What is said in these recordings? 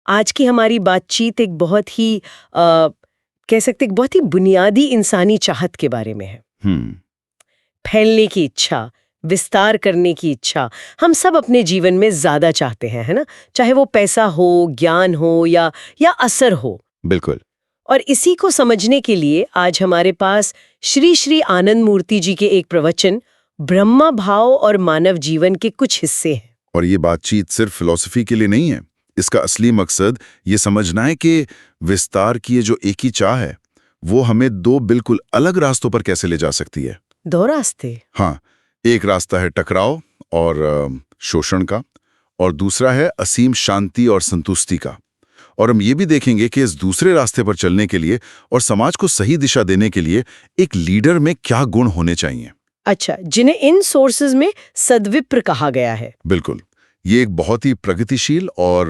आज की हमारी बातचीत एक बहुत ही कह सकते एक बहुत ही बुनियादी इंसानी चाहत के बारे में है। फैलने की इच्छा, विस्तार करने की इच्छा। हम सब अपने जीवन में ज्यादा चाहते हैं, है ना? चाहे वो पैसा हो, ज्ञान हो या असर हो। बिल्कुल। और इसी को समझने के लिए आज हमारे पास श्री श्री आनंद मूर्ति जी के एक प्रवचन ब्रह्मा भाव और मानव जीवन के कुछ हिस्से हैं। और ये बातचीत सिर्फ फिलॉसफी के लिए नहीं है। इसका असली मकसद ये समझना है कि विस्तार की ये जो एक ही चाह है वो हमें दो बिल्कुल अलग रास्तों पर कैसे ले जा सकती है। दो रास्ते? हाँ, एक रास्ता है टकराव और शोषण का, और दूसरा है असीम शांति और संतुष्टि का। और हम ये भी देखेंगे कि इस दूसरे रास्ते पर चलने के लिए और समाज को सही दिशा देने के लिए एक लीडर में क्या गुण होने चाहिए। अच्छा, जिन्हें इन सोर्सेज में सद्विप्र कहा गया है। बिल्कुल, ये एक बहुत ही प्रगतिशील और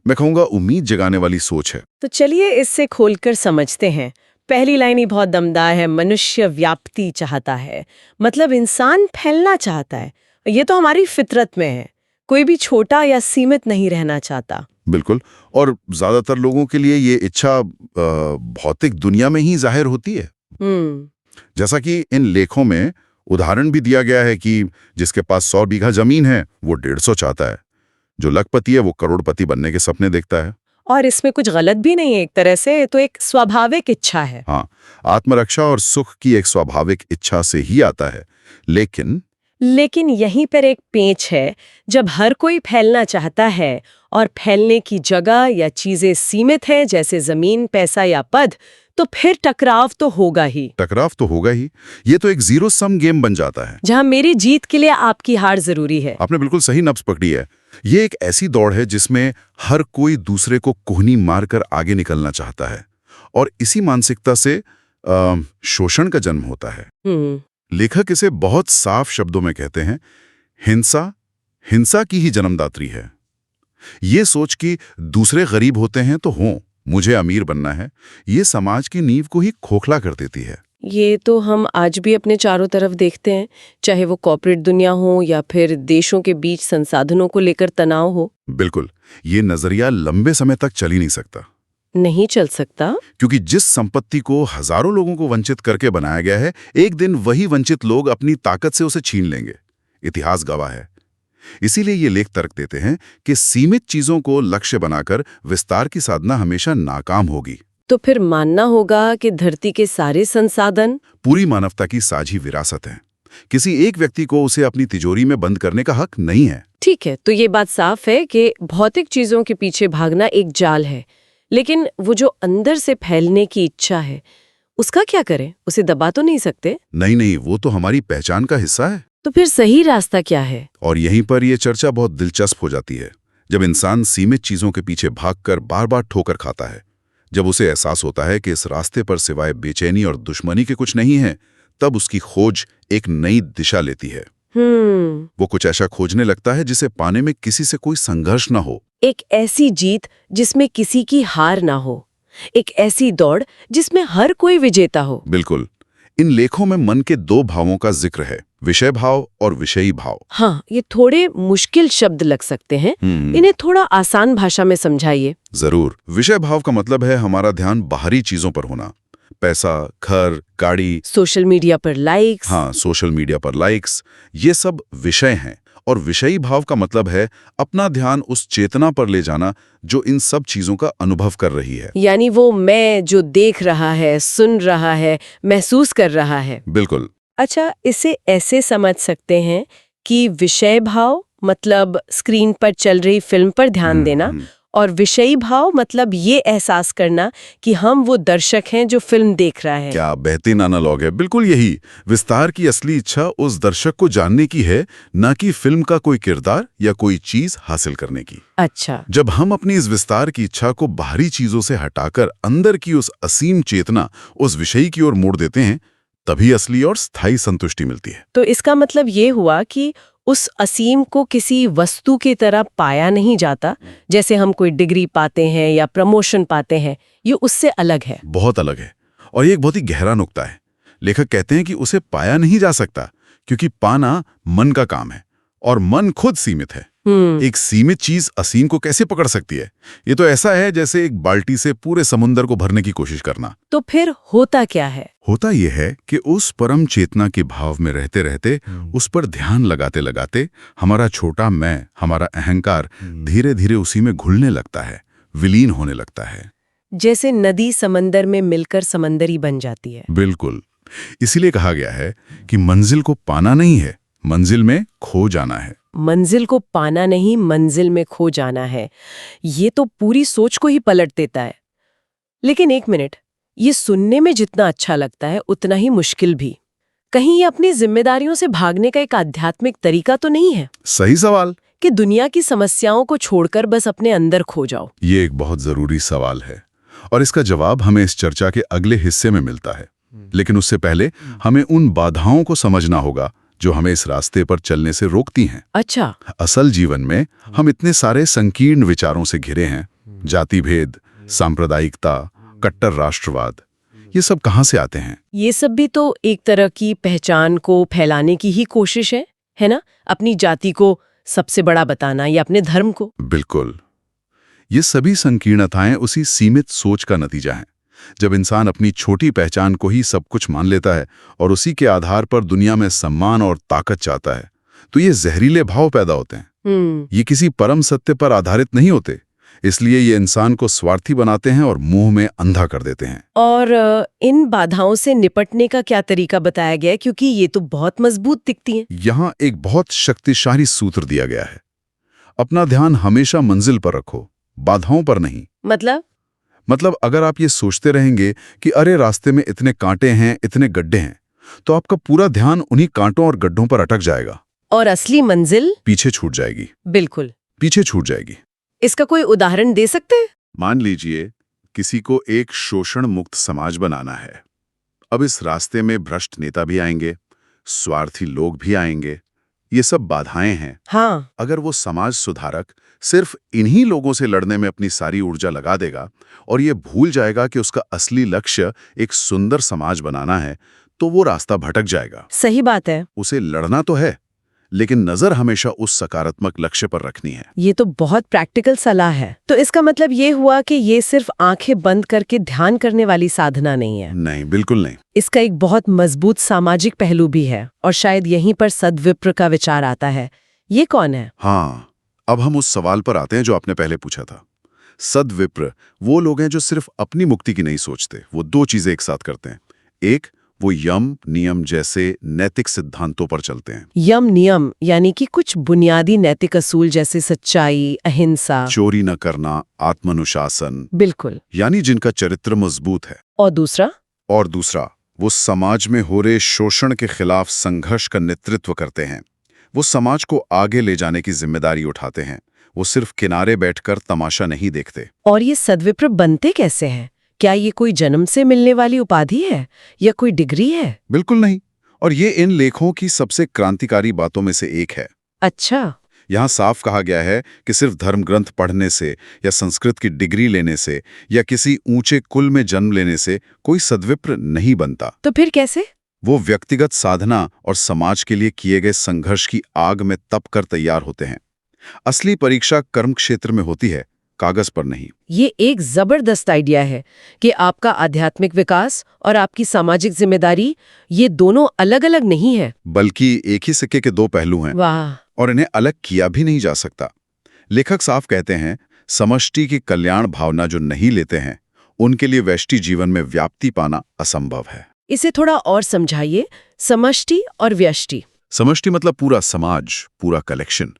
मैं कहूँगा उम्मीद जगाने वाली सोच है। तो चलिए इससे खोलकर समझते हैं। पहली लाइन ही बहुत दमदार है, मनुष्य व्याप्ति चाहता है। मतलब इंसान फैलना चाहता है। ये तो हमारी फितरत में है। कोई भी छोटा या सीमित नहीं रहना चाहता। बिल्कुल, और ज्यादातर लोगों के लिए ये इच्छा भौतिक दुनिया में ही जाहिर होती है। जैसा कि इन लेखों में उदाहरण भी दिया गया है कि जिसके पास 100 बीघा जमीन है वो 150 चाहता है, जो लखपति है वो करोड़पति बनने के सपने देखता है। और इसमें कुछ गलत भी नहीं है, एक तरह से तो एक स्वाभाविक इच्छा है। हाँ, आत्मरक्षा और सुख की एक स्वाभाविक इच्छा से ही आता है। लेकिन यहीं पर एक पेंच है। जब हर कोई फैलना चाहता है और फैलने की जगह या चीजें सीमित हैं, जैसे जमीन, पैसा या पद, तो फिर टकराव तो होगा ही। ये तो एक जीरो सम गेम बन जाता है, जहां मेरी जीत के लिए आपकी हार जरूरी है। आपने बिल्कुल सही नब्ज पकड़ी है। ये एक ऐसी दौड़ है जिसमें हर कोई दूसरे को कोहनी मारकर आगे निकलना चाहता है, और इसी मानसिकता से शोषण का जन्म होता है। लेखक इसे बहुत साफ शब्दों में कहते हैं, हिंसा की ही जन्मदात्री है। ये सोच कि दूसरे गरीब होते हैं तो हों, मुझे अमीर बनना है, ये समाज की नींव को ही खोखला कर देती है। ये तो हम आज भी अपने चारों तरफ देखते हैं, चाहे वो कॉर्पोरेट दुनिया हो या फिर देशों के बीच संसाधनों को लेकर तनाव हो। बिल्कुल, ये नजरिया लंबे समय तक चल ही नहीं सकता, क्योंकि जिस संपत्ति को हजारों लोगों को वंचित करके बनाया गया है, एक दिन वही वंचित लोग अपनी ताकत से उसे छीन लेंगे। इतिहास गवाह है। इसीलिए ये लेख तर्क देते हैं कि सीमित चीजों को लक्ष्य बनाकर विस्तार की साधना हमेशा नाकाम होगी। तो फिर मानना होगा कि धरती के सारे संसाधन पूरी मानवता की साझी विरासत है। किसी एक व्यक्ति को उसे अपनी तिजोरी में बंद करने का हक नहीं है। ठीक है, तो ये बात साफ है कि भौतिक चीजों के पीछे भागना एक जाल है, लेकिन वो जो अंदर से फैलने की इच्छा है, उसका क्या करें? उसे दबा तो नहीं सकते? नहीं, वो तो हमारी पहचान का हिस्सा है। तो फिर सही रास्ता क्या है? और यहीं पर यह चर्चा बहुत दिलचस्प हो जाती है। जब इंसान सीमित चीजों के पीछे भागकर बार बार ठोकर खाता है, जब उसे एहसास होता है कि इस रास्ते पर सिवाय बेचैनी और दुश्मनी के कुछ नहीं है, तब उसकी खोज एक नई दिशा लेती है। वो कुछ ऐसा खोजने लगता है जिसे पाने में किसी से कोई संघर्ष ना हो। एक ऐसी जीत जिसमें किसी की हार ना हो, एक ऐसी दौड़ जिसमें हर कोई विजेता हो। बिल्कुल। इन लेखों में मन के दो भावों का जिक्र है, विषय भाव और विषयी भाव। हाँ, ये थोड़े मुश्किल शब्द लग सकते हैं, इन्हें थोड़ा आसान भाषा में समझाइए। जरूर। विषय भाव का मतलब है हमारा ध्यान बाहरी चीजों पर होना, पैसा, घर, गाड़ी, सोशल मीडिया पर लाइक्स। हाँ, सोशल मीडिया पर लाइक्स, ये सब विषय हैं। और विषयी भाव का मतलब है अपना ध्यान उस चेतना पर ले जाना जो इन सब चीजों का अनुभव कर रही है। यानी वो मैं जो देख रहा है, सुन रहा है, महसूस कर रहा है। बिल्कुल। अच्छा, इसे ऐसे समझ सकते हैं कि विषय भाव मतलब स्क्रीन पर चल रही फिल्म पर ध्यान देना, और विषयी भाव मतलब ये एहसास करना कि हम वो दर्शक हैं जो फिल्म देख रहा है। क्या बेहतरीन एनालॉग है। बिल्कुल यही। विस्तार की असली इच्छा उस दर्शक को जानने की है, न कि फिल्म का कोई किरदार या कोई चीज हासिल करने की। अच्छा। जब हम अपनी इस विस्तार की इच्छा को बाहरी चीजों से हटाकर अंदर की उस असीम चेतना, उस विषय की ओर मोड़ देते हैं, तभी असली और स्थायी संतुष्टि मिलती है। तो इसका मतलब ये हुआ कि उस असीम को किसी वस्तु की तरह पाया नहीं जाता, जैसे हम कोई डिग्री पाते हैं या प्रमोशन पाते हैं। ये उससे अलग है, बहुत अलग है। और ये एक बहुत ही गहरा नुक्ता है। लेखक कहते हैं कि उसे पाया नहीं जा सकता, क्योंकि पाना मन का काम है और मन खुद सीमित है। एक सीमित चीज असीम को कैसे पकड़ सकती है? ये तो ऐसा है जैसे एक बाल्टी से पूरे समुद्र को भरने की कोशिश करना। तो फिर होता क्या है? होता यह है कि उस परम चेतना के भाव में रहते रहते, उस पर ध्यान लगाते लगाते हमारा छोटा मैं, हमारा अहंकार धीरे धीरे उसी में घुलने लगता है, विलीन होने लगता है। जैसे नदी समंदर में मिलकर समंदरी बन जाती है। बिल्कुल। इसीलिए कहा गया है कि मंजिल को पाना नहीं है, मंजिल में खो जाना है। मंजिल को पाना नहीं, मंजिल में खो जाना है। ये तो पूरी सोच को ही पलट देता है। लेकिन एक मिनट, ये सुनने में जितना अच्छा लगता है उतना ही मुश्किल भी। कहीं ये अपनी जिम्मेदारियों से भागने का एक आध्यात्मिक तरीका तो नहीं है? सही सवाल। कि दुनिया की समस्याओं को छोड़कर बस अपने अंदर खो जाओ। ये एक बहुत जरूरी सवाल है और इसका जवाब हमें इस चर्चा के अगले हिस्से में मिलता है। लेकिन उससे पहले हमें उन बाधाओं को समझना होगा जो हमें इस रास्ते पर चलने से रोकती हैं। अच्छा। असल जीवन में हम इतने सारे संकीर्ण विचारों से घिरे हैं। जाति भेद, सांप्रदायिकता, कट्टर राष्ट्रवाद, ये सब कहाँ से आते हैं? ये सब भी तो एक तरह की पहचान को फैलाने की ही कोशिश है ना? अपनी जाति को सबसे बड़ा बताना या अपने धर्म को। बिल्कुल। ये सभी संकीर्णताएं उसी सीमित सोच का नतीजा हैं। जब इंसान अपनी छोटी पहचान को ही सब कुछ मान लेता है और उसी के आधार पर दुनिया में सम्मान और ताकत चाहता है, तो ये जहरीले भाव पैदा होते हैं। ये किसी परम सत्य पर आधारित नहीं होते, इसलिए ये इंसान को स्वार्थी बनाते हैं और मुंह में अंधा कर देते हैं। और इन बाधाओं से निपटने का क्या तरीका बताया गया है? क्योंकि ये तो बहुत मजबूत दिखती हैं। यहाँ एक बहुत शक्तिशाली सूत्र दिया गया है। अपना ध्यान हमेशा मंजिल पर रखो, बाधाओं पर नहीं। मतलब अगर आप ये सोचते रहेंगे कि अरे रास्ते में इतने कांटे हैं, इतने गड्ढे हैं, तो आपका पूरा ध्यान उन्हीं कांटों और गड्ढों पर अटक जाएगा और असली मंजिल पीछे छूट जाएगी। बिल्कुल पीछे छूट जाएगी। इसका कोई उदाहरण दे सकते हैं? मान लीजिए किसी को एक शोषण मुक्त समाज बनाना है। अब इस रास्ते में भ्रष्ट नेता भी आएंगे, स्वार्थी लोग भी आएंगे, ये सब बाधाएं हैं। हाँ। अगर वो समाज सुधारक सिर्फ इन्हीं लोगों से लड़ने में अपनी सारी ऊर्जा लगा देगा और ये भूल जाएगा कि उसका असली लक्ष्य एक सुंदर समाज बनाना है, तो वो रास्ता भटक जाएगा। सही बात है। उसे लड़ना तो है, लेकिन नजर हमेशा उस सकारात्मक लक्ष्य पर रखनी है। ये तो बहुत प्रैक्टिकल सलाह है। तो इसका मतलब ये हुआ कि ये सिर्फ आंखें बंद करके ध्यान करने वाली साधना नहीं है। नहीं, बिल्कुल नहीं। इसका एक बहुत मजबूत सामाजिक पहलू भी है और शायद यहीं पर सद्विप्र का विचार आता है। ये कौन है? हाँ, अब हम उस सवाल पर आते हैं जो आपने पहले पूछा था। सद्विप्र वो लोग हैं जो सिर्फ अपनी मुक्ति की नहीं सोचते, वो दो चीजें एक साथ करते हैं। एक, वो यम नियम जैसे नैतिक सिद्धांतों पर चलते हैं। यम नियम यानी कि कुछ बुनियादी नैतिक असूल जैसे सच्चाई, अहिंसा, चोरी न करना, आत्मानुशासन। बिल्कुल। यानी जिनका चरित्र मजबूत है। और दूसरा, वो समाज में हो रहे शोषण के खिलाफ संघर्ष का नेतृत्व करते हैं। वो समाज को आगे ले जाने की जिम्मेदारी उठाते हैं। वो सिर्फ किनारे बैठकर तमाशा नहीं देखते। और ये सद्विप्र बनते कैसे हैं? क्या ये कोई जन्म से मिलने वाली उपाधि है या कोई डिग्री है? बिल्कुल नहीं। और ये इन लेखों की सबसे क्रांतिकारी बातों में से एक है। अच्छा। यहाँ साफ कहा गया है कि सिर्फ धर्म ग्रंथ पढ़ने से या संस्कृत की डिग्री लेने से या किसी ऊंचे कुल में जन्म लेने से कोई सद्विप्र नहीं बनता। तो फिर कैसे? वो व्यक्तिगत साधना और समाज के लिए किए गए संघर्ष की आग में तप कर तैयार होते हैं। असली परीक्षा कर्म क्षेत्र में होती है, कागज पर नहीं। ये एक जबरदस्त आइडिया है कि आपका आध्यात्मिक विकास और आपकी सामाजिक जिम्मेदारी ये दोनों अलग अलग नहीं है, बल्कि एक ही सिक्के के दो पहलू हैं। वाह। और इन्हें अलग किया भी नहीं जा सकता। लेखक साफ कहते हैं, समष्टि की कल्याण भावना जो नहीं लेते हैं उनके लिए व्यष्टि जीवन में व्याप्ति पाना असंभव है। इसे थोड़ा और समझाइए। समष्टि और व्यष्टि। समष्टि मतलब पूरा समाज, पूरा कलेक्शन,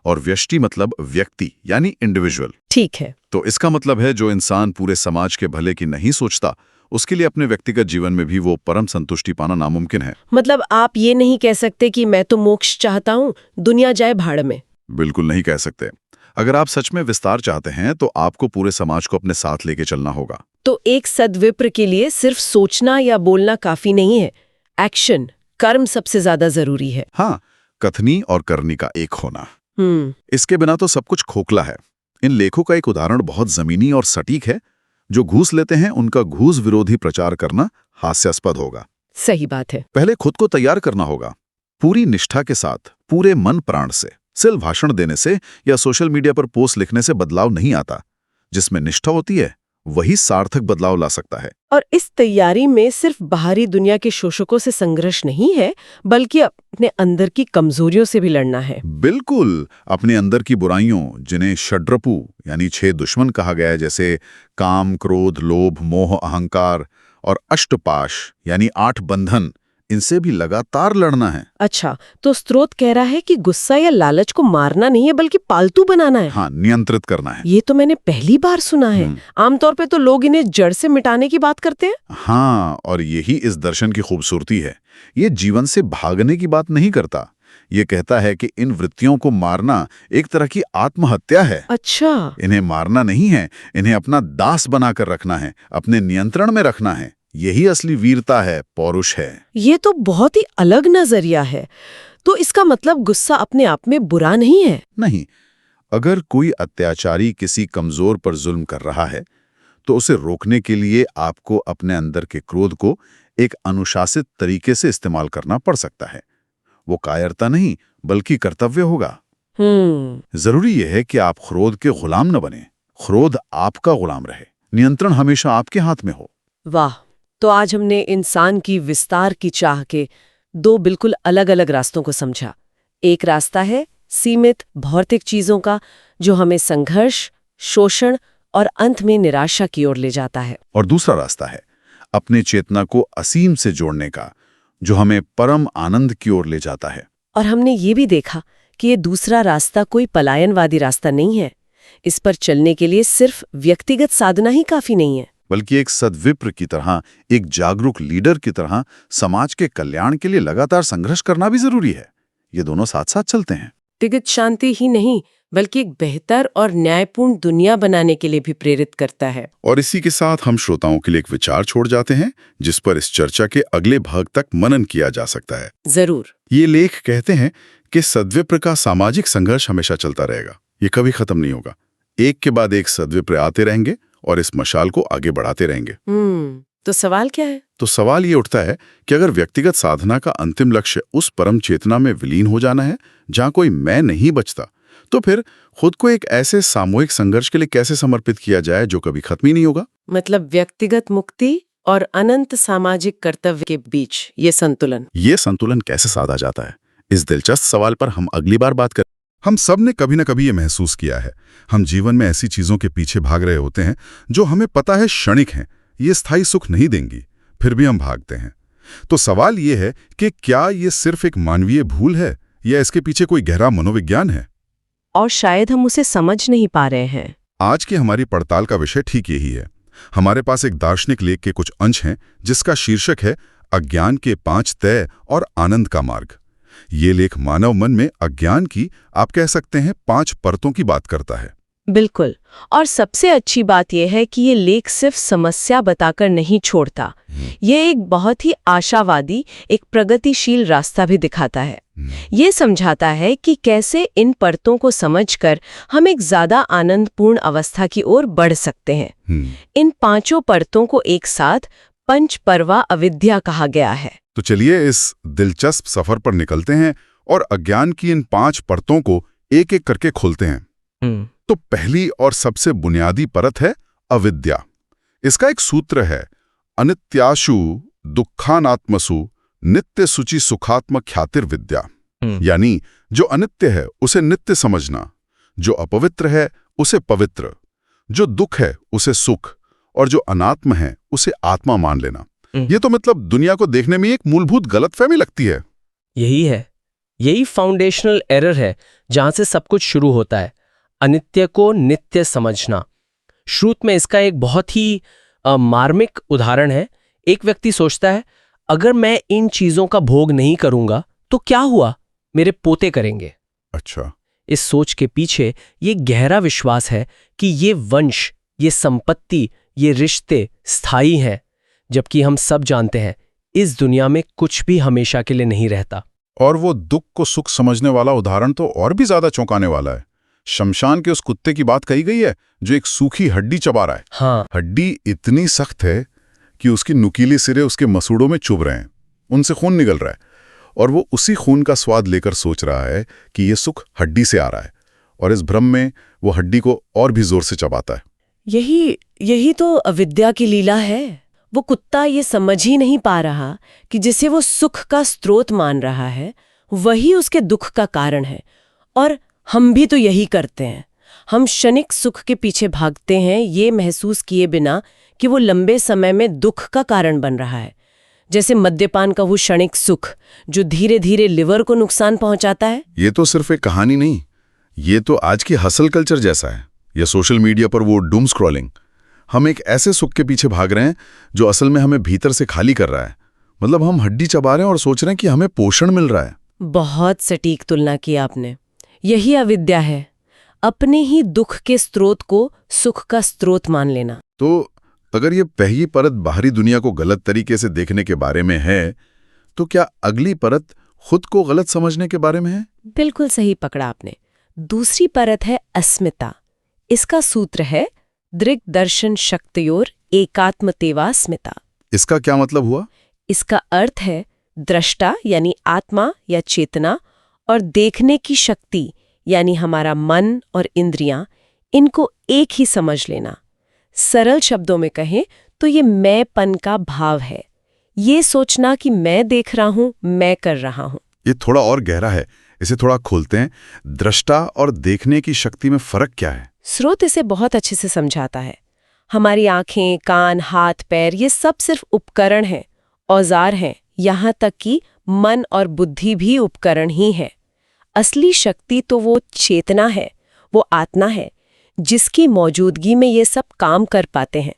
और व्यष्टि मतलब व्यक्ति यानी इंडिविजुअल। ठीक है। तो इसका मतलब है जो इंसान पूरे समाज के भले की नहीं सोचता, उसके लिए अपने व्यक्तिगत जीवन में भी वो परम संतुष्टि पाना नामुमकिन है। मतलब आप ये नहीं कह सकते कि मैं तो मोक्ष चाहता हूँ, दुनिया जाए भाड़ में। बिल्कुल नहीं कह सकते। अगर आप सच में विस्तार चाहते हैं तो आपको पूरे समाज को अपने साथ लेके चलना होगा। तो एक सद्विप्र के लिए सिर्फ सोचना या बोलना काफी नहीं है, एक्शन, कर्म सबसे ज्यादा जरूरी है। हाँ, कथनी और करनी का एक होना। इसके बिना तो सब कुछ खोखला है। इन लेखों का एक उदाहरण बहुत जमीनी और सटीक है। जो घूस लेते हैं उनका घूस विरोधी प्रचार करना हास्यास्पद होगा। सही बात है। पहले खुद को तैयार करना होगा, पूरी निष्ठा के साथ, पूरे मन प्राण से। सिर्फ भाषण देने से या सोशल मीडिया पर पोस्ट लिखने से बदलाव नहीं आता। जिसमें निष्ठा होती है वही सार्थक बदलाव ला सकता है। और इस तैयारी में सिर्फ बाहरी दुनिया के शोषकों से संघर्ष नहीं है, बल्कि अपने अंदर की कमजोरियों से भी लड़ना है। बिल्कुल, अपने अंदर की बुराइयों, जिन्हें षड्रपु यानी 6 दुश्मन कहा गया है, जैसे काम, क्रोध, लोभ, मोह, अहंकार, और अष्टपाश यानी 8 बंधन, इनसे भी लगातार लड़ना है। अच्छा, तो स्रोत कह रहा है कि गुस्सा या लालच को मारना नहीं है, बल्कि पालतू बनाना है। हाँ, नियंत्रित करना है। ये तो मैंने पहली बार सुना है। आमतौर पे तो लोग इन्हें जड़ से मिटाने की बात करते हैं। हाँ, और यही इस दर्शन की खूबसूरती है। ये जीवन से भागने की बात नहीं करता। ये कहता है कि इन वृत्तियों को मारना एक तरह की आत्महत्या है। अच्छा, इन्हें मारना नहीं है, इन्हें अपना दास बनाकर रखना है, अपने नियंत्रण में रखना है। यही असली वीरता है, पौरुष है। ये तो बहुत ही अलग नजरिया है। तो इसका मतलब गुस्सा अपने आप में बुरा नहीं है? नहीं, अगर कोई अत्याचारी किसी कमजोर पर जुल्म कर रहा है तो उसे रोकने के लिए आपको अपने अंदर के क्रोध को एक अनुशासित तरीके से इस्तेमाल करना पड़ सकता है। वो कायरता नहीं, बल्कि कर्तव्य होगा। जरूरी यह है कि आप क्रोध के गुलाम न बने, क्रोध आपका गुलाम रहे, नियंत्रण हमेशा आपके हाथ में हो। वाह, तो आज हमने इंसान की विस्तार की चाह के 2 बिल्कुल अलग-अलग रास्तों को समझा। एक रास्ता है सीमित भौतिक चीजों का, जो हमें संघर्ष, शोषण और अंत में निराशा की ओर ले जाता है। और दूसरा रास्ता है अपने चेतना को असीम से जोड़ने का, जो हमें परम आनंद की ओर ले जाता है। और हमने ये भी देखा कि ये दूसरा रास्ता कोई पलायनवादी रास्ता नहीं है। इस पर चलने के लिए सिर्फ व्यक्तिगत साधना ही काफी नहीं है, बल्कि एक सद्विप्र की तरह, एक जागरूक लीडर की तरह समाज के कल्याण के लिए लगातार संघर्ष करना भी जरूरी है। ये दोनों साथ साथ चलते हैं। व्यक्तिगत शांति ही नहीं, बल्कि एक बेहतर और न्यायपूर्ण दुनिया बनाने के लिए भी प्रेरित करता है। और इसी के साथ हम श्रोताओं के लिए एक विचार छोड़ जाते हैं, जिस पर इस चर्चा के अगले भाग तक मनन किया जा सकता है। जरूर। ये लेख कहते हैं कि सद्विप्र का सामाजिक संघर्ष हमेशा चलता रहेगा, ये कभी खत्म नहीं होगा। एक के बाद एक सद्विप्र आते रहेंगे और इस मशाल को आगे बढ़ाते रहेंगे। तो सवाल क्या है? तो सवाल ये उठता है कि अगर व्यक्तिगत साधना का अंतिम लक्ष्य उस परम चेतना में विलीन हो जाना है जहां कोई मैं नहीं बचता, तो फिर खुद को एक ऐसे सामूहिक संघर्ष के लिए कैसे समर्पित किया जाए जो कभी खत्म ही नहीं होगा? मतलब व्यक्तिगत मुक्ति और अनंत सामाजिक कर्तव्य के बीच ये संतुलन कैसे साधा जाता है? इस दिलचस्प सवाल पर हम अगली बार बात करें। हम सब ने कभी न कभी ये महसूस किया है, हम जीवन में ऐसी चीजों के पीछे भाग रहे होते हैं जो हमें पता है क्षणिक हैं, ये स्थायी सुख नहीं देंगी, फिर भी हम भागते हैं। तो सवाल ये है कि क्या ये सिर्फ एक मानवीय भूल है या इसके पीछे कोई गहरा मनोविज्ञान है? और शायद हम उसे समझ नहीं पा रहे हैं। आज की हमारी पड़ताल का विषय ठीक यही है। हमारे पास एक दार्शनिक लेख के कुछ अंश हैं जिसका शीर्षक है अज्ञान के 5 तय और आनंद का मार्ग। ये लेख मानव मन में अज्ञान की, आप कह सकते हैं, 5 परतों की बात करता है। बिल्कुल। और सबसे अच्छी बात यह है कि ये लेख सिर्फ समस्या बताकर नहीं छोड़ता, ये एक बहुत ही आशावादी, एक प्रगतिशील रास्ता भी दिखाता है। ये समझाता है कि कैसे इन परतों को समझकर हम एक ज्यादा आनंदपूर्ण अवस्था की ओर बढ़ सकते हैं। इन 5 परतों को एक साथ पंचपर्वा अविद्या कहा गया है। तो चलिए इस दिलचस्प सफर पर निकलते हैं और अज्ञान की इन 5 परतों को एक एक करके खोलते हैं। तो पहली और सबसे बुनियादी परत है अविद्या। इसका एक सूत्र है, अनित्याशु दुखानात्मसु नित्य सुचि सुखात्मक ख्यातिर्विद्या। यानी जो अनित्य है उसे नित्य समझना, जो अपवित्र है उसे पवित्र, जो दुख है उसे सुख, और जो अनात्म है उसे आत्मा मान लेना। ये तो मतलब दुनिया को देखने में एक मूलभूत गलतफहमी लगती है। यही है, यही फाउंडेशनल एरर है जहां से सब कुछ शुरू होता है, अनित्य को नित्य समझना। श्रुत में इसका एक बहुत ही मार्मिक उदाहरण है। एक व्यक्ति सोचता है, अगर मैं इन चीजों का भोग नहीं करूंगा तो क्या हुआ, मेरे पोते करेंगे। अच्छा। इस सोच के पीछे ये गहरा विश्वास है कि ये वंश, ये संपत्ति, ये रिश्ते स्थायी हैं, जबकि हम सब जानते हैं इस दुनिया में कुछ भी हमेशा के लिए नहीं रहता। और वो दुख को सुख समझने वाला उदाहरण तो और भी ज्यादा चौंकाने वाला है। शमशान के उस कुत्ते की बात कही गई है जो एक सूखी हड्डी चबा रहा है। हाँ। हड्डी इतनी सख्त है कि उसकी नुकीली सिरे उसके मसूड़ों में चुभ रहे हैं, उनसे खून निकल रहा है, और वो उसी खून का स्वाद लेकर सोच रहा है कि ये सुख हड्डी से आ रहा है, और इस भ्रम में वो हड्डी को और भी जोर से चबाता है। यही तो अविद्या की लीला है। वो कुत्ता ये समझ ही नहीं पा रहा कि जिसे वो सुख का स्रोत मान रहा है वही उसके दुख का कारण है। और हम भी तो यही करते हैं। हम क्षणिक सुख के पीछे भागते हैं ये महसूस किए बिना कि वो लंबे समय में दुख का कारण बन रहा है। जैसे मद्यपान का वो क्षणिक सुख जो धीरे धीरे लिवर को नुकसान पहुंचाता है। ये तो सिर्फ एक कहानी नहीं, ये तो आज की हसल कल्चर जैसा है, या सोशल मीडिया पर वो डूम स्क्रॉलिंग। हम एक ऐसे सुख के पीछे भाग रहे हैं जो असल में हमें भीतर से खाली कर रहा है। मतलब हम हड्डी चबा रहे हैं और सोच रहे हैं कि हमें पोषण मिल रहा है। बहुत सटीक तुलना की आपने। यही अविद्या है, अपने ही दुख के स्रोत को सुख का स्रोत मान लेना। तो अगर ये पहली परत बाहरी दुनिया को गलत तरीके से देखने के बारे में है, तो क्या अगली परत खुद को गलत समझने के बारे में है? बिल्कुल सही पकड़ा आपने। दूसरी परत है अस्मिता। इसका सूत्र है दृग्दर्शन शक्तयोर एकात्मतेवा स्मिता। इसका क्या मतलब हुआ? इसका अर्थ है दृष्टा यानी आत्मा या चेतना और देखने की शक्ति यानी हमारा मन और इंद्रियां, इनको एक ही समझ लेना। सरल शब्दों में कहें तो ये मैंपन का भाव है। ये सोचना कि मैं देख रहा हूं, मैं कर रहा हूं। ये थोड़ा और गहरा है, इसे थोड़ा खोलते हैं। दृष्टा और देखने की शक्ति में फर्क क्या है? स्रोत इसे बहुत अच्छे से समझाता है। हमारी आंखें, कान, हाथ, पैर ये सब सिर्फ उपकरण हैं, औजार हैं। यहाँ तक कि मन और बुद्धि भी उपकरण ही है। असली शक्ति तो वो चेतना है, वो आत्मा है, जिसकी मौजूदगी में ये सब काम कर पाते हैं।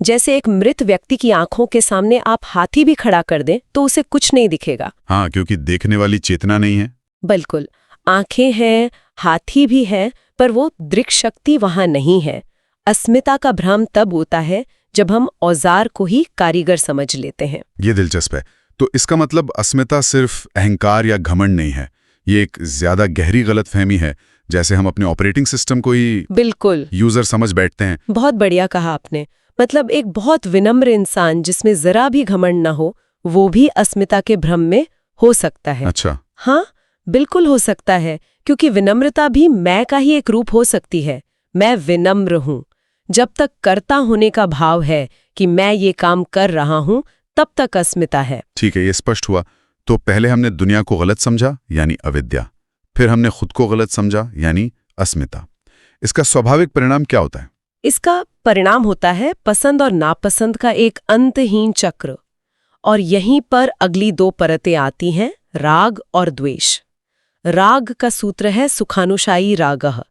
जैसे एक मृत व्यक्ति की आंखों के सामने आप हाथी भी खड़ा कर दें तो उसे कुछ नहीं दिखेगा। हाँ, क्योंकि देखने वाली चेतना नहीं है। बिल्कुल, आंखें हैं, हाथी भी है, पर वो दृक् शक्ति वहां नहीं है। अस्मिता का भ्रम तब होता है जब हम औजार को ही कारीगर समझ लेते हैं। ये दिलचस्प है। तो इसका मतलब अस्मिता सिर्फ अहंकार या घमंड नहीं है, ये एक ज्यादा गहरी गलतफहमी है, जैसे हम अपने ऑपरेटिंग सिस्टम को ही बिल्कुल यूजर समझ बैठते हैं। बहुत बढ़िया कहा आपने। मतलब एक बहुत विनम्र इंसान जिसमें जरा भी घमंड ना हो, वो भी अस्मिता के भ्रम में हो सकता है। अच्छा। हाँ, बिल्कुल हो सकता है, क्योंकि विनम्रता भी मैं का ही एक रूप हो सकती है। मैं विनम्र हूं। जब तक कर्ता होने का भाव है कि मैं ये काम कर रहा हूं, तब तक अस्मिता है। ठीक है, ये स्पष्ट हुआ। तो पहले हमने दुनिया को गलत समझा यानी अविद्या, फिर हमने खुद को गलत समझा यानी अस्मिता। इसका स्वाभाविक परिणाम क्या होता है? इसका परिणाम होता है पसंद और नापसंद का एक अंतहीन चक्र। और यहीं पर अगली दो परतें आती हैं, राग और द्वेष। राग का सूत्र है सुखानुशायी रागः,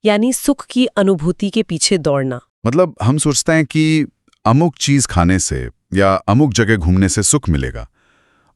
यानी सुख की अनुभूति के पीछे दौड़ना। मतलब हम सोचते हैं कि अमुक चीज खाने से या अमुक जगह घूमने से सुख मिलेगा,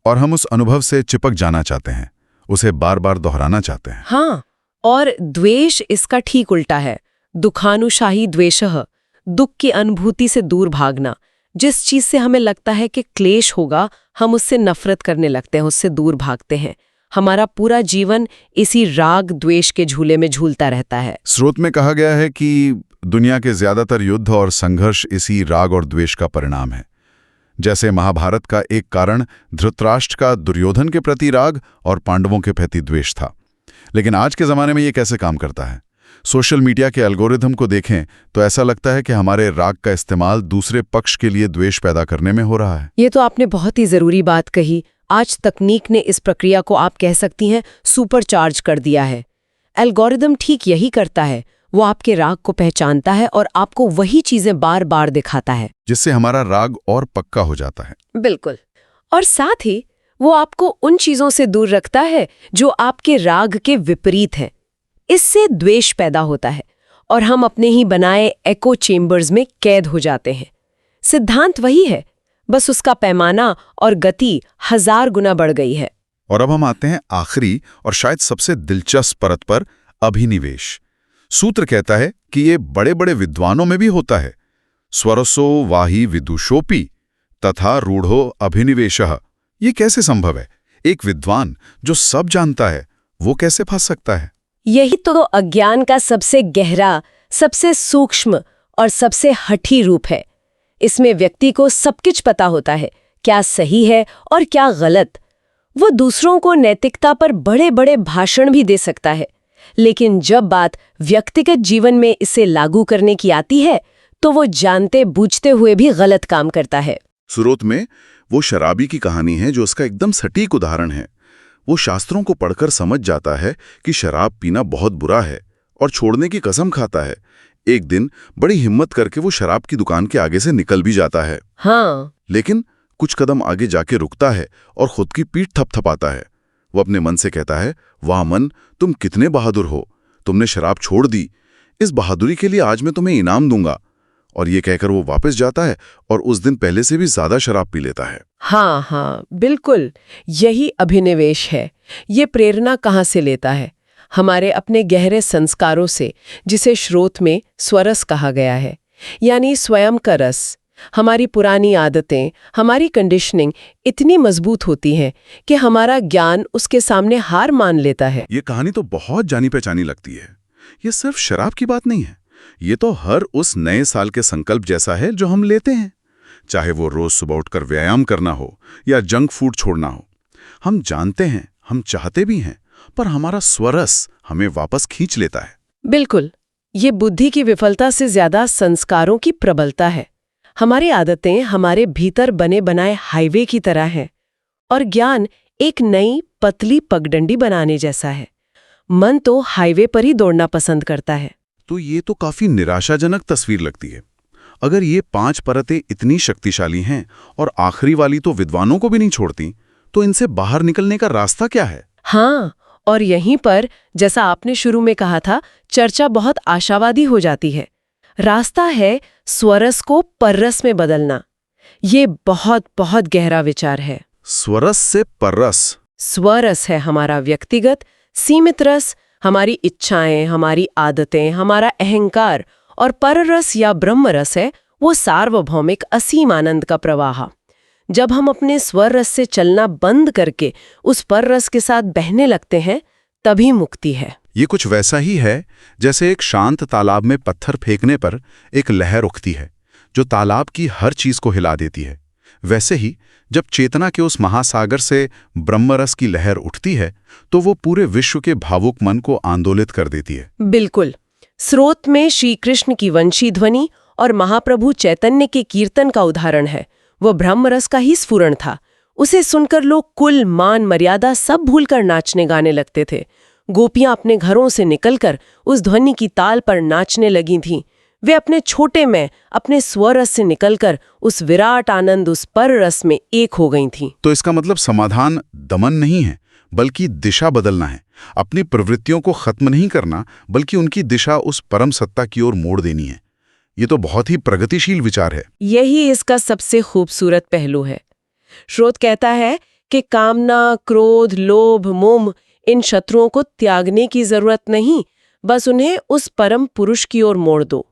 और हम उस अनुभव से चिपक जाना चाहते हैं, उसे बार बार दोहराना चाहते हैं। हाँ, और द्वेष इसका ठीक उल्टा है। दुखानुशाही द्वेषः, दुख की अनुभूति से दूर भागना। जिस चीज से हमें लगता है कि क्लेश होगा, हम उससे नफरत करने लगते हैं, उससे दूर भागते हैं। हमारा पूरा जीवन इसी राग द्वेष के झूले में झूलता रहता है। स्रोत में कहा गया है कि दुनिया के ज्यादातर युद्ध और संघर्ष इसी राग और द्वेष का परिणाम है। जैसे महाभारत का एक कारण धृतराष्ट्र का दुर्योधन के प्रति राग और पांडवों के प्रति द्वेष था। लेकिन आज के जमाने में ये कैसे काम करता है? सोशल मीडिया के एल्गोरिथम को देखें तो ऐसा लगता है कि हमारे राग का इस्तेमाल दूसरे पक्ष के लिए द्वेष पैदा करने में हो रहा है। ये तो आपने बहुत ही जरूरी बात कही। आज तकनीक ने इस प्रक्रिया को, आप कह सकती हैं, सुपरचार्ज कर दिया है। एल्गोरिथम ठीक यही करता है, वो आपके राग को पहचानता है और आपको वही चीजें बार बार दिखाता है, जिससे हमारा राग और पक्का हो जाता है। बिल्कुल। और साथ ही वो आपको उन चीजों से दूर रखता है जो आपके राग के विपरीत हैं। इससे द्वेष पैदा होता है और हम अपने ही बनाए एको चेम्बर्स में कैद हो जाते हैं। सिद्धांत वही है, बस उसका पैमाना और गति 1000 गुना बढ़ गई है। और अब हम आते हैं आखिरी और शायद सबसे दिलचस्प परत पर, अभिनिवेश। सूत्र कहता है कि ये बड़े बड़े विद्वानों में भी होता है। स्वरसो वाही विदुषोपि तथा रूढ़ो अभिनिवेशः। ये कैसे संभव है? एक विद्वान जो सब जानता है, वो कैसे फंस सकता है? यही तो अज्ञान का सबसे गहरा, सबसे सूक्ष्म और सबसे हठी रूप है। इसमें व्यक्ति को सब कुछ पता होता है, क्या सही है और क्या गलत। वो दूसरों को नैतिकता पर बड़े बड़े भाषण भी दे सकता है, लेकिन जब बात व्यक्तिगत जीवन में इसे लागू करने की आती है तो वो जानते बूझते हुए भी गलत काम करता है। सुरोत में वो शराबी की कहानी है जो उसका एकदम सटीक उदाहरण है। वो शास्त्रों को पढ़कर समझ जाता है कि शराब पीना बहुत बुरा है और छोड़ने की कसम खाता है। एक दिन बड़ी हिम्मत करके वो शराब की दुकान के आगे से निकल भी जाता है। हाँ। लेकिन कुछ कदम आगे जाके रुकता है और खुद की पीठ थपथपाता है। वो अपने मन से कहता है, वाह मन, तुम कितने बहादुर हो, तुमने शराब छोड़ दी। इस बहादुरी के लिए आज मैं तुम्हें इनाम दूंगा। और ये कहकर वो वापस जाता है और उस दिन पहले से भी ज्यादा शराब पी लेता है। हाँ, बिल्कुल यही अभिनिवेश है। ये प्रेरणा कहाँ से लेता है? हमारे अपने गहरे संस्कारों से, जिसे श्रोत में स्वरस कहा गया है, यानी स्वयं का रस। हमारी पुरानी आदतें, हमारी कंडीशनिंग इतनी मजबूत होती हैं कि हमारा ज्ञान उसके सामने हार मान लेता है। ये कहानी तो बहुत जानी पहचानी लगती है। ये सिर्फ शराब की बात नहीं है, ये तो हर उस नए साल के संकल्प जैसा है जो हम लेते हैं, चाहे वो रोज सुबह उठकर व्यायाम करना हो या जंक फूड छोड़ना हो। हम जानते हैं, हम चाहते भी हैं, पर हमारा स्वरस हमें वापस खींच लेता है। बिल्कुल, ये बुद्धि की विफलता से ज्यादा संस्कारों की प्रबलता है। हमारी आदतें हमारे भीतर बने बनाए हाईवे की तरह हैं और ज्ञान एक नई पतली पगडंडी बनाने जैसा है। मन तो हाईवे पर ही दौड़ना पसंद करता है। तो ये तो काफी निराशाजनक तस्वीर लगती है। अगर ये 5 परतें इतनी शक्तिशाली हैं और आखिरी वाली तो विद्वानों को भी नहीं छोड़ती, तो इनसे बाहर निकलने का रास्ता क्या है? हाँ, और यहीं पर, जैसा आपने शुरू में कहा था, चर्चा बहुत आशावादी हो जाती है। रास्ता है स्वरस को पररस में बदलना। ये बहुत बहुत गहरा विचार है। स्वरस से पररस। स्वरस है हमारा व्यक्तिगत सीमित रस, हमारी इच्छाएं, हमारी आदतें, हमारा अहंकार, और पररस या ब्रह्मरस है वो सार्वभौमिक असीम आनंद का प्रवाह। जब हम अपने स्वर रस से चलना बंद करके उस पररस के साथ बहने लगते हैं, तभी मुक्ति है। ये कुछ वैसा ही है जैसे एक शांत तालाब में पत्थर फेंकने पर एक लहर उठती है जो तालाब की हर चीज को हिला देती है। वैसे ही जब चेतना के उस महासागर से ब्रह्मरस की लहर उठती है तो वो पूरे विश्व के भावुक मन को आंदोलित कर देती है। बिल्कुल। स्रोत में श्री कृष्ण की वंशी ध्वनि और महाप्रभु चैतन्य के कीर्तन का उदाहरण है। वो ब्रह्मरस का ही स्फुरण था। उसे सुनकर लोग कुल मान मर्यादा सब भूलकर नाचने गाने लगते थे। गोपियां अपने घरों से निकलकर उस ध्वनि की ताल पर नाचने लगी थीं। वे अपने छोटे में, अपने स्वरस से निकलकर उस विराट आनंद, उस पर रस में एक हो गई थीं। तो इसका मतलब समाधान दमन नहीं है, बल्कि दिशा बदलना है। अपनी प्रवृत्तियों को खत्म नहीं करना, बल्कि उनकी दिशा उस परम सत्ता की ओर मोड़ देनी है। ये तो बहुत ही प्रगतिशील विचार है। यही इसका सबसे खूबसूरत पहलू है। श्रोत कहता है कि कामना, क्रोध, लोभ, मोह, इन शत्रुओं को त्यागने की जरूरत नहीं, बस उन्हें उस परम पुरुष की ओर मोड़ दो।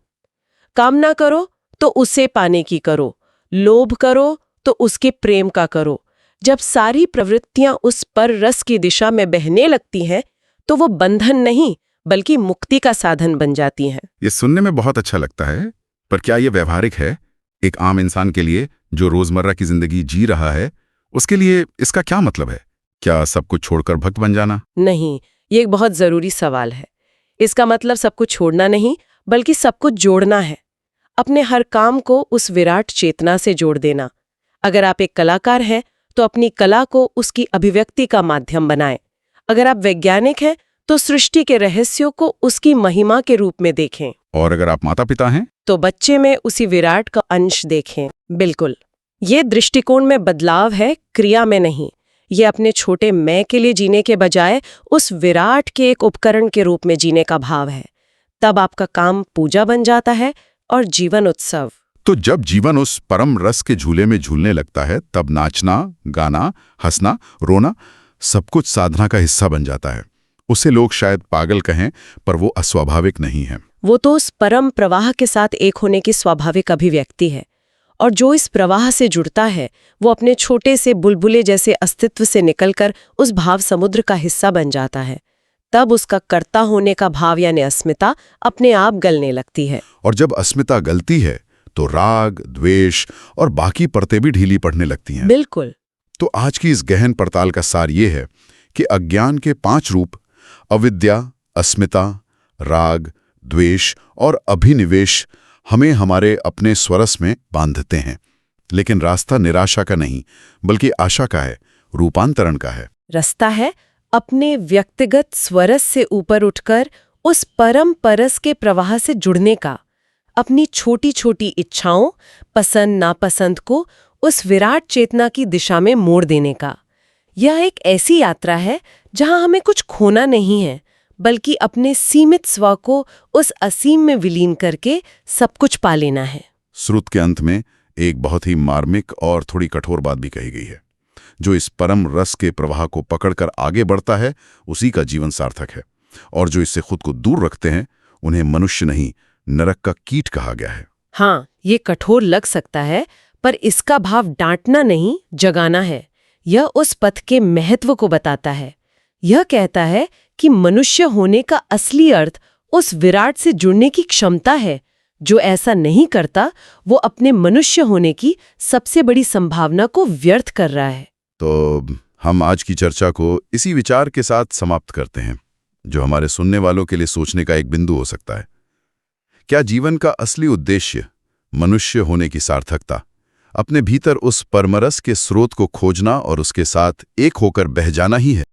कामना करो तो उसे पाने की करो, लोभ करो तो उसके प्रेम का करो। जब सारी प्रवृत्तियां उस पर रस की दिशा में बहने लगती हैं, तो वो बंधन नहीं बल्कि मुक्ति का साधन बन जाती हैं। ये सुनने में बहुत अच्छा लगता है, पर क्या ये व्यवहारिक है? एक आम इंसान के लिए जो रोजमर्रा की जिंदगी जी रहा है, उसके लिए इसका क्या मतलब है? क्या सब कुछ छोड़कर भक्त बन जाना? नहीं, ये एक बहुत जरूरी सवाल है। इसका मतलब सब कुछ छोड़ना नहीं, बल्कि सब कुछ जोड़ना है। अपने हर काम को उस विराट चेतना से जोड़ देना। अगर आप एक कलाकार हैं तो अपनी कला को उसकी अभिव्यक्ति का माध्यम बनाएं। अगर आप वैज्ञानिक हैं तो सृष्टि के रहस्यों को उसकी महिमा के रूप में देखें। और अगर आप माता पिता हैं तो बच्चे में उसी विराट का अंश देखें। बिल्कुल, ये दृष्टिकोण में बदलाव है, क्रिया में नहीं। ये अपने छोटे मैं के लिए जीने के बजाय उस विराट के एक उपकरण के रूप में जीने का भाव है। तब आपका काम पूजा बन जाता है और जीवन उत्सव। तो जब जीवन उस परम रस के झूले में झूलने लगता है, तब नाचना, गाना, हंसना, रोना सब कुछ साधना का हिस्सा बन जाता है। उसे लोग शायद पागल कहें, पर वो अस्वाभाविक नहीं है। वो तो उस परम प्रवाह के साथ एक होने की स्वाभाविक अभिव्यक्ति है। और जो इस प्रवाह से जुड़ता है, वो अपने छोटे से बुलबुले जैसे अस्तित्व से निकलकर उस भाव समुद्र का हिस्सा बन जाता है। तब उसका कर्ता होने का भाव यानी अस्मिता अपने आप गलने लगती है। और जब अस्मिता गलती है तो राग, द्वेष और बाकी परतें भी ढीली पड़ने लगती हैं। बिल्कुल। तो आज की इस गहन पड़ताल का सार ये है कि अज्ञान के 5 रूप अविद्या, अस्मिता, राग, द्वेष और अभिनिवेश हमें हमारे अपने स्वरस में बांधते हैं। लेकिन रास्ता निराशा का नहीं, बल्कि आशा का है, रूपांतरण का है। रास्ता है अपने व्यक्तिगत स्वरस से ऊपर उठकर उस परम परस के प्रवाह से जुड़ने का, अपनी छोटी छोटी इच्छाओं, पसंद नापसंद को उस विराट चेतना की दिशा में मोड़ देने का। यह एक ऐसी यात्रा है जहां हमें कुछ खोना नहीं है, बल्कि अपने सीमित स्व को उस असीम में विलीन करके सब कुछ पा लेना है। श्रुत के अंत में एक बहुत ही मार्मिक और थोड़ी कठोर बात भी कही गई है। जो इस परम रस के प्रवाह को पकड़कर आगे बढ़ता है, उसी का जीवन सार्थक है। और जो इससे खुद को दूर रखते हैं, उन्हें मनुष्य नहीं, नरक का कीट कहा गया है। हाँ, ये कठोर लग सकता है, पर इसका भाव डांटना नहीं, जगाना है। यह उस पथ के महत्व को बताता है। यह कहता है कि मनुष्य होने का असली अर्थ उस विराट से जुड़ने की क्षमता है। जो ऐसा नहीं करता, वो अपने मनुष्य होने की सबसे बड़ी संभावना को व्यर्थ कर रहा है। तो हम आज की चर्चा को इसी विचार के साथ समाप्त करते हैं, जो हमारे सुनने वालों के लिए सोचने का एक बिंदु हो सकता है। क्या जीवन का असली उद्देश्य, मनुष्य होने की सार्थकता, अपने भीतर उस परमरस के स्रोत को खोजना और उसके साथ एक होकर बह जाना ही है?